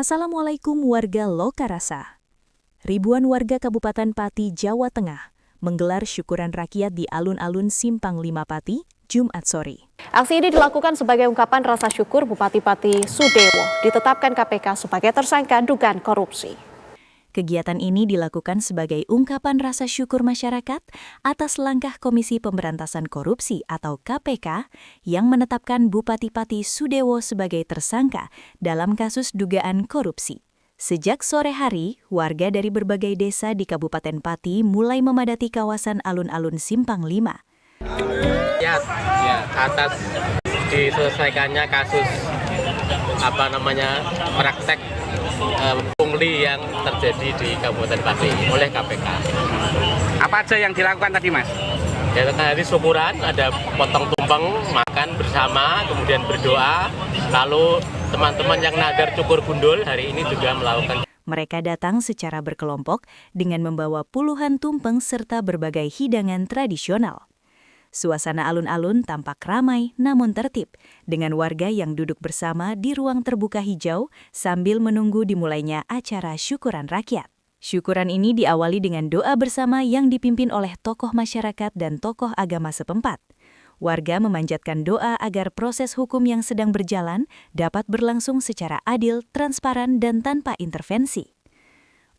Assalamualaikum warga Lokarasa. Ribuan warga Kabupaten Pati, Jawa Tengah menggelar syukuran rakyat di alun-alun Simpang Lima Pati, Jumat sore. Aksi ini dilakukan sebagai ungkapan rasa syukur Bupati Pati Sudewo ditetapkan KPK sebagai tersangka dugaan korupsi. Kegiatan ini dilakukan sebagai ungkapan rasa syukur masyarakat atas langkah Komisi Pemberantasan Korupsi atau KPK yang menetapkan Bupati Pati Sudewo sebagai tersangka dalam kasus dugaan korupsi. Sejak sore hari, warga dari berbagai desa di Kabupaten Pati mulai memadati kawasan alun-alun Simpang Lima. Atas diselesaikannya kasus praktek pungli yang terjadi di Kabupaten Pati oleh KPK. Apa aja yang dilakukan tadi, Mas? Ya, tadi syukuran, ada potong tumpeng, makan bersama, kemudian berdoa, lalu teman-teman yang nagar cukur gundul hari ini juga melakukan. Mereka datang secara berkelompok dengan membawa puluhan tumpeng serta berbagai hidangan tradisional. Suasana alun-alun tampak ramai namun tertib, dengan warga yang duduk bersama di ruang terbuka hijau sambil menunggu dimulainya acara syukuran rakyat. Syukuran ini diawali dengan doa bersama yang dipimpin oleh tokoh masyarakat dan tokoh agama setempat. Warga memanjatkan doa agar proses hukum yang sedang berjalan dapat berlangsung secara adil, transparan, dan tanpa intervensi.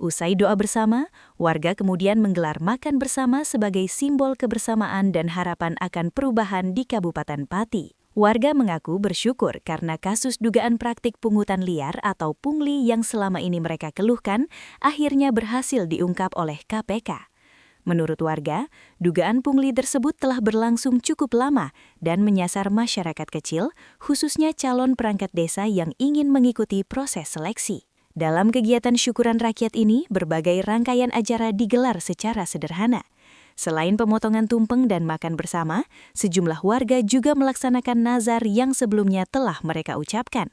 Usai doa bersama, warga kemudian menggelar makan bersama sebagai simbol kebersamaan dan harapan akan perubahan di Kabupaten Pati. Warga mengaku bersyukur karena kasus dugaan praktik pungutan liar atau pungli yang selama ini mereka keluhkan akhirnya berhasil diungkap oleh KPK. Menurut warga, dugaan pungli tersebut telah berlangsung cukup lama dan menyasar masyarakat kecil, khususnya calon perangkat desa yang ingin mengikuti proses seleksi. Dalam kegiatan syukuran rakyat ini, berbagai rangkaian acara digelar secara sederhana. Selain pemotongan tumpeng dan makan bersama, sejumlah warga juga melaksanakan nazar yang sebelumnya telah mereka ucapkan.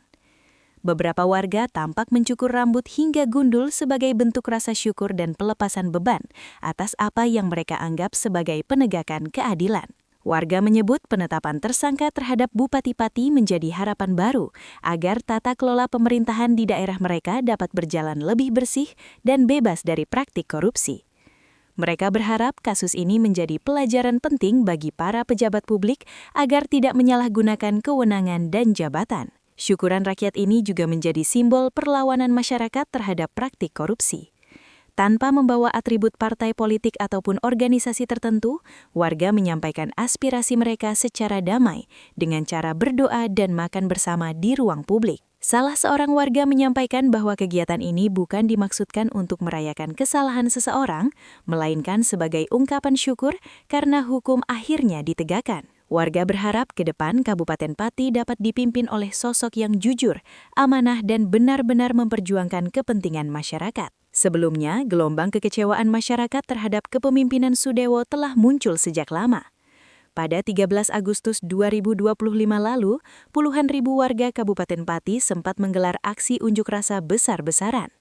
Beberapa warga tampak mencukur rambut hingga gundul sebagai bentuk rasa syukur dan pelepasan beban atas apa yang mereka anggap sebagai penegakan keadilan. Warga menyebut penetapan tersangka terhadap Bupati Pati menjadi harapan baru agar tata kelola pemerintahan di daerah mereka dapat berjalan lebih bersih dan bebas dari praktik korupsi. Mereka berharap kasus ini menjadi pelajaran penting bagi para pejabat publik agar tidak menyalahgunakan kewenangan dan jabatan. Syukuran rakyat ini juga menjadi simbol perlawanan masyarakat terhadap praktik korupsi. Tanpa membawa atribut partai politik ataupun organisasi tertentu, warga menyampaikan aspirasi mereka secara damai dengan cara berdoa dan makan bersama di ruang publik. Salah seorang warga menyampaikan bahwa kegiatan ini bukan dimaksudkan untuk merayakan kesalahan seseorang, melainkan sebagai ungkapan syukur karena hukum akhirnya ditegakkan. Warga berharap ke depan Kabupaten Pati dapat dipimpin oleh sosok yang jujur, amanah, dan benar-benar memperjuangkan kepentingan masyarakat. Sebelumnya, gelombang kekecewaan masyarakat terhadap kepemimpinan Sudewo telah muncul sejak lama. Pada 13 Agustus 2025 lalu, puluhan ribu warga Kabupaten Pati sempat menggelar aksi unjuk rasa besar-besaran.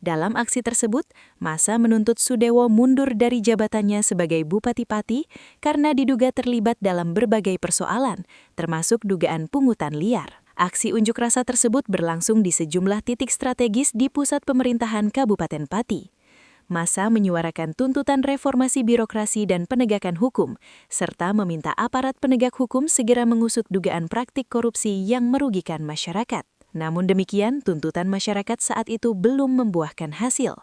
Dalam aksi tersebut, massa menuntut Sudewo mundur dari jabatannya sebagai Bupati Pati karena diduga terlibat dalam berbagai persoalan, termasuk dugaan pungutan liar. Aksi unjuk rasa tersebut berlangsung di sejumlah titik strategis di pusat pemerintahan Kabupaten Pati. Massa menyuarakan tuntutan reformasi birokrasi dan penegakan hukum, serta meminta aparat penegak hukum segera mengusut dugaan praktik korupsi yang merugikan masyarakat. Namun demikian, tuntutan masyarakat saat itu belum membuahkan hasil.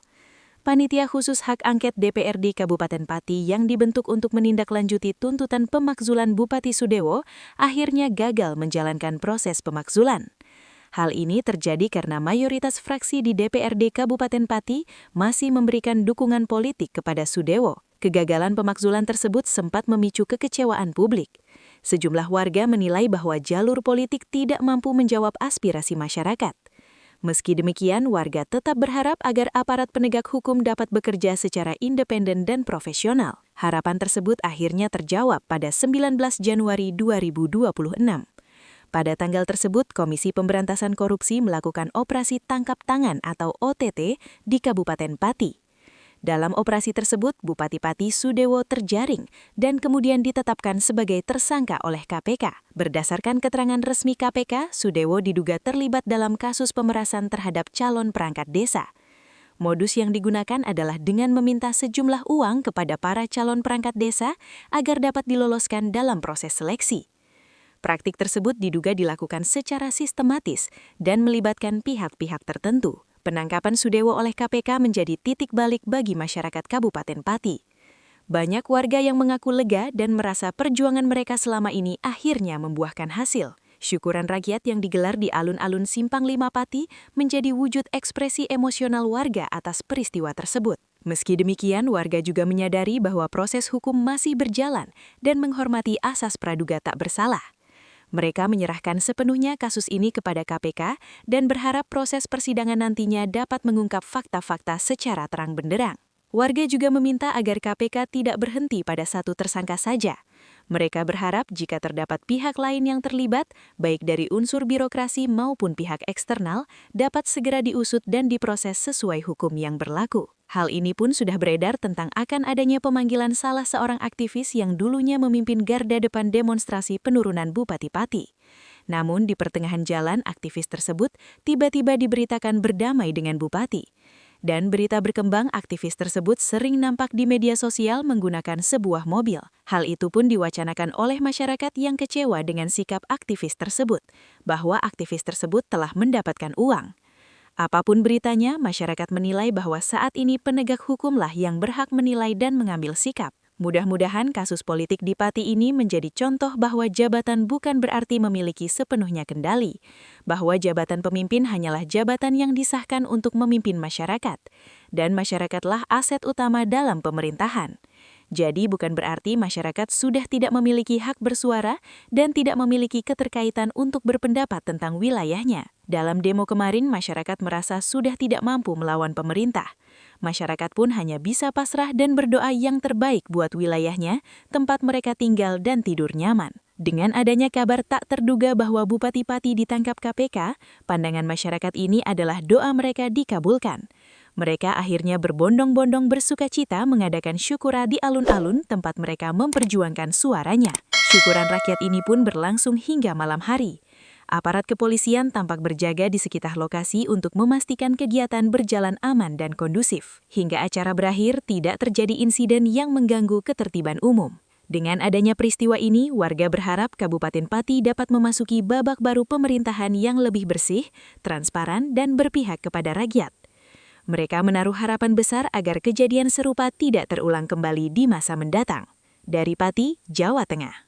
Panitia Khusus Hak Angket DPRD Kabupaten Pati yang dibentuk untuk menindaklanjuti tuntutan pemakzulan Bupati Sudewo akhirnya gagal menjalankan proses pemakzulan. Hal ini terjadi karena mayoritas fraksi di DPRD Kabupaten Pati masih memberikan dukungan politik kepada Sudewo. Kegagalan pemakzulan tersebut sempat memicu kekecewaan publik. Sejumlah warga menilai bahwa jalur politik tidak mampu menjawab aspirasi masyarakat. Meski demikian, warga tetap berharap agar aparat penegak hukum dapat bekerja secara independen dan profesional. Harapan tersebut akhirnya terjawab pada 19 Januari 2026. Pada tanggal tersebut, Komisi Pemberantasan Korupsi melakukan operasi tangkap tangan atau OTT di Kabupaten Pati. Dalam operasi tersebut, Bupati Pati Sudewo terjaring dan kemudian ditetapkan sebagai tersangka oleh KPK. Berdasarkan keterangan resmi KPK, Sudewo diduga terlibat dalam kasus pemerasan terhadap calon perangkat desa. Modus yang digunakan adalah dengan meminta sejumlah uang kepada para calon perangkat desa agar dapat diloloskan dalam proses seleksi. Praktik tersebut diduga dilakukan secara sistematis dan melibatkan pihak-pihak tertentu. Penangkapan Sudewo oleh KPK menjadi titik balik bagi masyarakat Kabupaten Pati. Banyak warga yang mengaku lega dan merasa perjuangan mereka selama ini akhirnya membuahkan hasil. Syukuran rakyat yang digelar di alun-alun Simpang 5 Pati menjadi wujud ekspresi emosional warga atas peristiwa tersebut. Meski demikian, warga juga menyadari bahwa proses hukum masih berjalan dan menghormati asas praduga tak bersalah. Mereka menyerahkan sepenuhnya kasus ini kepada KPK dan berharap proses persidangan nantinya dapat mengungkap fakta-fakta secara terang benderang. Warga juga meminta agar KPK tidak berhenti pada satu tersangka saja. Mereka berharap jika terdapat pihak lain yang terlibat, baik dari unsur birokrasi maupun pihak eksternal, dapat segera diusut dan diproses sesuai hukum yang berlaku. Hal ini pun sudah beredar tentang akan adanya pemanggilan salah seorang aktivis yang dulunya memimpin garda depan demonstrasi penurunan Bupati Pati. Namun di pertengahan jalan aktivis tersebut tiba-tiba diberitakan berdamai dengan Bupati. Dan berita berkembang aktivis tersebut sering nampak di media sosial menggunakan sebuah mobil. Hal itu pun diwacanakan oleh masyarakat yang kecewa dengan sikap aktivis tersebut, bahwa aktivis tersebut telah mendapatkan uang. Apapun beritanya, masyarakat menilai bahwa saat ini penegak hukumlah yang berhak menilai dan mengambil sikap. Mudah-mudahan kasus politik di Pati ini menjadi contoh bahwa jabatan bukan berarti memiliki sepenuhnya kendali, bahwa jabatan pemimpin hanyalah jabatan yang disahkan untuk memimpin masyarakat, dan masyarakatlah aset utama dalam pemerintahan. Jadi bukan berarti masyarakat sudah tidak memiliki hak bersuara dan tidak memiliki keterkaitan untuk berpendapat tentang wilayahnya. Dalam demo kemarin, masyarakat merasa sudah tidak mampu melawan pemerintah. Masyarakat pun hanya bisa pasrah dan berdoa yang terbaik buat wilayahnya, tempat mereka tinggal dan tidur nyaman. Dengan adanya kabar tak terduga bahwa Bupati Pati ditangkap KPK, pandangan masyarakat ini adalah doa mereka dikabulkan. Mereka akhirnya berbondong-bondong bersukacita mengadakan syukura di alun-alun tempat mereka memperjuangkan suaranya. Syukuran rakyat ini pun berlangsung hingga malam hari. Aparat kepolisian tampak berjaga di sekitar lokasi untuk memastikan kegiatan berjalan aman dan kondusif. Hingga acara berakhir, tidak terjadi insiden yang mengganggu ketertiban umum. Dengan adanya peristiwa ini, warga berharap Kabupaten Pati dapat memasuki babak baru pemerintahan yang lebih bersih, transparan, dan berpihak kepada rakyat. Mereka menaruh harapan besar agar kejadian serupa tidak terulang kembali di masa mendatang. Dari Pati, Jawa Tengah.